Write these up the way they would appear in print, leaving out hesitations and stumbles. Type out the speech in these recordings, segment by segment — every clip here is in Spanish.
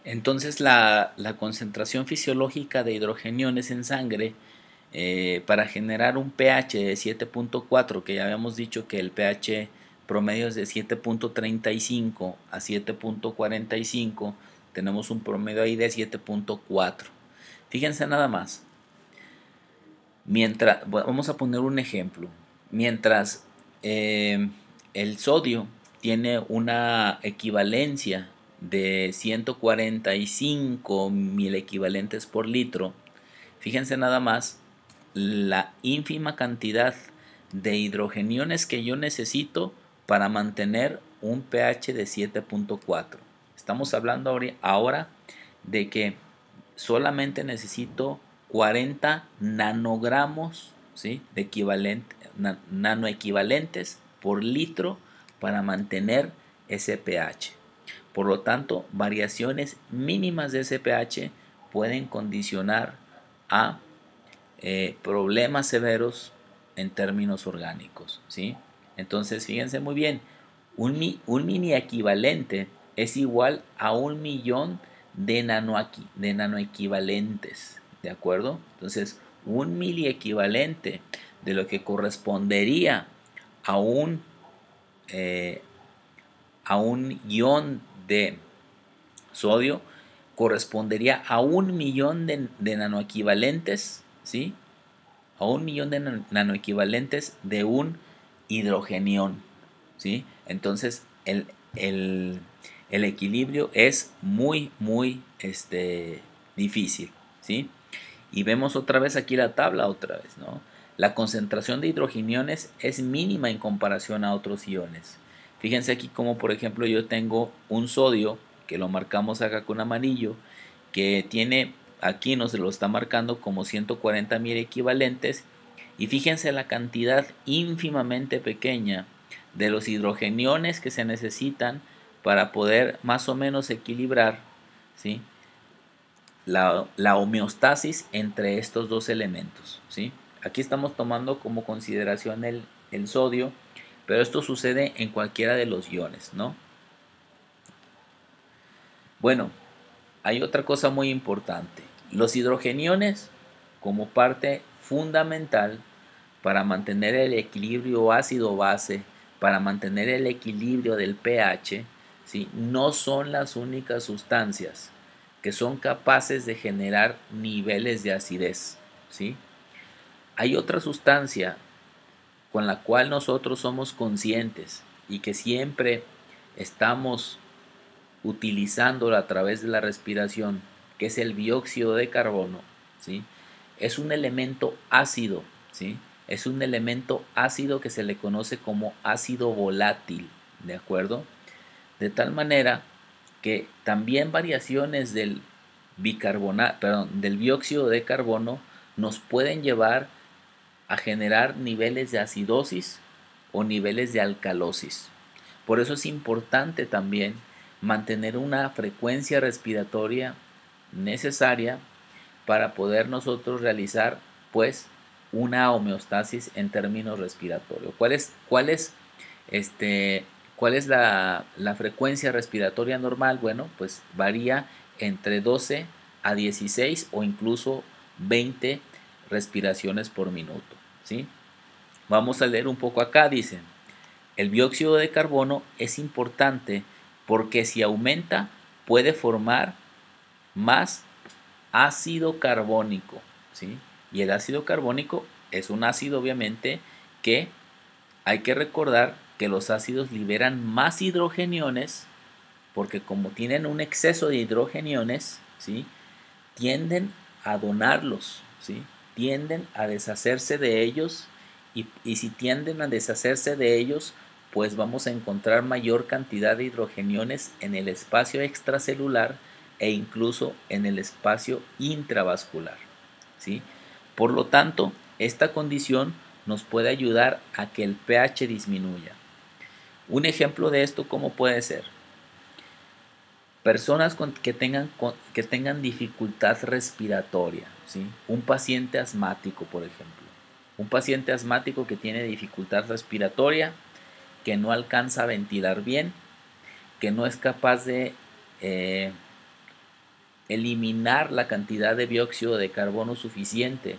Entonces la concentración fisiológica de hidrogeniones en sangre para generar un pH de 7.4, que ya habíamos dicho que el pH promedio es de 7.35 a 7.45, tenemos un promedio ahí de 7.4. Fíjense nada más, mientras, vamos a poner un ejemplo, mientras eh, el sodio tiene una equivalencia de 145 mil equivalentes por litro, fíjense nada más la ínfima cantidad de hidrogeniones que yo necesito para mantener un pH de 7.4. Estamos hablando ahora de que solamente necesito 40 nanogramos, ¿sí?, de nanoequivalentes por litro para mantener ese pH. Por lo tanto, variaciones mínimas de ese pH pueden condicionar a problemas severos en términos orgánicos, ¿sí? Entonces, fíjense muy bien, un mini equivalente es igual a 1 millón de nanoequivalentes, ¿de acuerdo? Entonces, un mili equivalente de lo que correspondería a un, eh, a un ion de sodio correspondería a 1 millón de nanoequivalentes, ¿sí?, a 1 millón de nanoequivalentes de un hidrogenión, ¿sí? Entonces el, el equilibrio es muy difícil, ¿sí? Y vemos otra vez aquí la tabla otra vez, ¿no? La concentración de hidrogeniones es mínima en comparación a otros iones. Fíjense aquí como por ejemplo yo tengo un sodio, que lo marcamos acá con amarillo, que tiene, aquí nos lo está marcando como 140 mil equivalentes, y fíjense la cantidad ínfimamente pequeña de los hidrogeniones que se necesitan para poder más o menos equilibrar, ¿sí?, la homeostasis entre estos dos elementos, ¿sí? Aquí estamos tomando como consideración el sodio, pero esto sucede en cualquiera de los iones, ¿no? Bueno, hay otra cosa muy importante. Los hidrogeniones, como parte fundamental para mantener el equilibrio ácido-base, para mantener el equilibrio del pH, ¿sí?, no son las únicas sustancias que son capaces de generar niveles de acidez, ¿sí? Hay otra sustancia con la cual nosotros somos conscientes y que siempre estamos utilizándola a través de la respiración, que es el dióxido de carbono, ¿sí? Es un elemento ácido, ¿sí? Es un elemento ácido que se le conoce como ácido volátil, ¿de acuerdo? De tal manera que también variaciones del dióxido de carbono nos pueden llevar a generar niveles de acidosis o niveles de alcalosis. Por eso es importante también mantener una frecuencia respiratoria necesaria para poder nosotros realizar pues una homeostasis en términos respiratorios. Este, ¿Cuál es la frecuencia respiratoria normal? Bueno, pues varía entre 12 a 16 o incluso 20 respiraciones por minuto, ¿sí? Vamos a leer un poco acá, dice, el dióxido de carbono es importante porque si aumenta puede formar más ácido carbónico, ¿sí? Y el ácido carbónico es un ácido obviamente que hay que recordar que los ácidos liberan más hidrogeniones porque como tienen un exceso de hidrogeniones, ¿sí?, tienden a donarlos, ¿sí?, tienden a deshacerse de ellos y si tienden a deshacerse de ellos, pues vamos a encontrar mayor cantidad de hidrogeniones en el espacio extracelular e incluso en el espacio intravascular, ¿sí? Por lo tanto, esta condición nos puede ayudar a que el pH disminuya. Un ejemplo de esto, ¿cómo puede ser? Personas que tengan dificultad respiratoria, ¿sí? Un paciente asmático, por ejemplo. Un paciente asmático que tiene dificultad respiratoria, que no alcanza a ventilar bien, que no es capaz de eliminar la cantidad de dióxido de carbono suficiente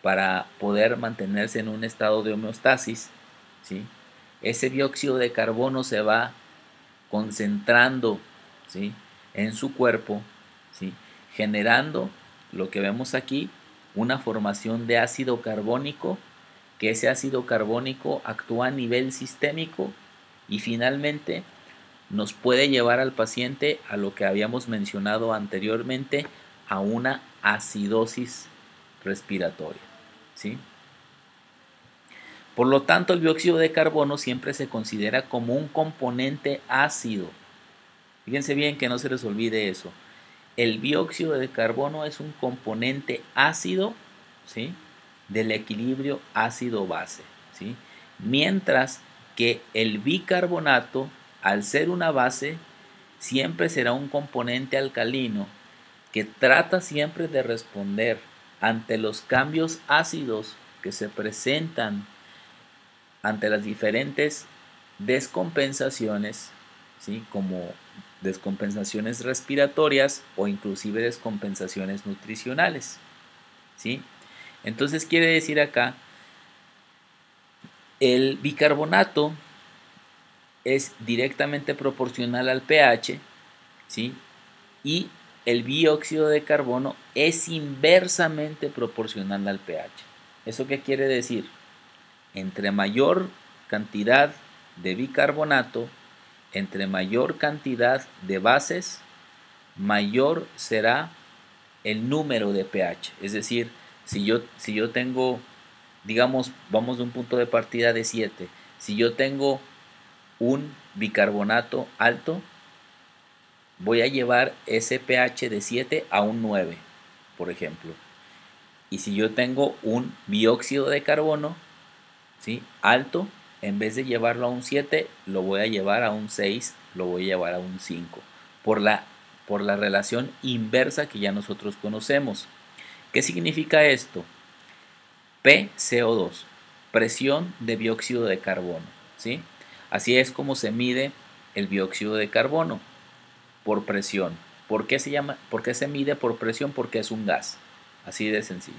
para poder mantenerse en un estado de homeostasis, ¿sí? Ese dióxido de carbono se va concentrando, ¿sí?, en su cuerpo, ¿sí?, generando lo que vemos aquí, una formación de ácido carbónico, que ese ácido carbónico actúa a nivel sistémico y finalmente nos puede llevar al paciente a lo que habíamos mencionado anteriormente, a una acidosis respiratoria, ¿sí? Por lo tanto, el dióxido de carbono siempre se considera como un componente ácido. Fíjense bien que no se les olvide eso. El dióxido de carbono es un componente ácido, ¿sí?, del equilibrio ácido-base, ¿sí? Mientras que el bicarbonato, al ser una base, siempre será un componente alcalino que trata siempre de responder ante los cambios ácidos que se presentan ante las diferentes descompensaciones, ¿sí?, como descompensaciones respiratorias o inclusive descompensaciones nutricionales, ¿sí? Entonces quiere decir acá, el bicarbonato es directamente proporcional al pH, ¿sí?, y el dióxido de carbono es inversamente proporcional al pH. ¿Eso qué quiere decir? Entre mayor cantidad de bicarbonato, entre mayor cantidad de bases, mayor será el número de pH. Es decir, si yo tengo, digamos, vamos de un punto de partida de 7, si yo tengo un bicarbonato alto, voy a llevar ese pH de 7 a un 9, por ejemplo. Y si yo tengo un dióxido de carbono, ¿sí?, alto, en vez de llevarlo a un 7, lo voy a llevar a un 6, lo voy a llevar a un 5, por la relación inversa que ya nosotros conocemos. ¿Qué significa esto? PCO2, presión de dióxido de carbono, ¿sí? Así es como se mide el dióxido de carbono, por presión. ¿Por qué se mide por presión? Porque es un gas, así de sencillo.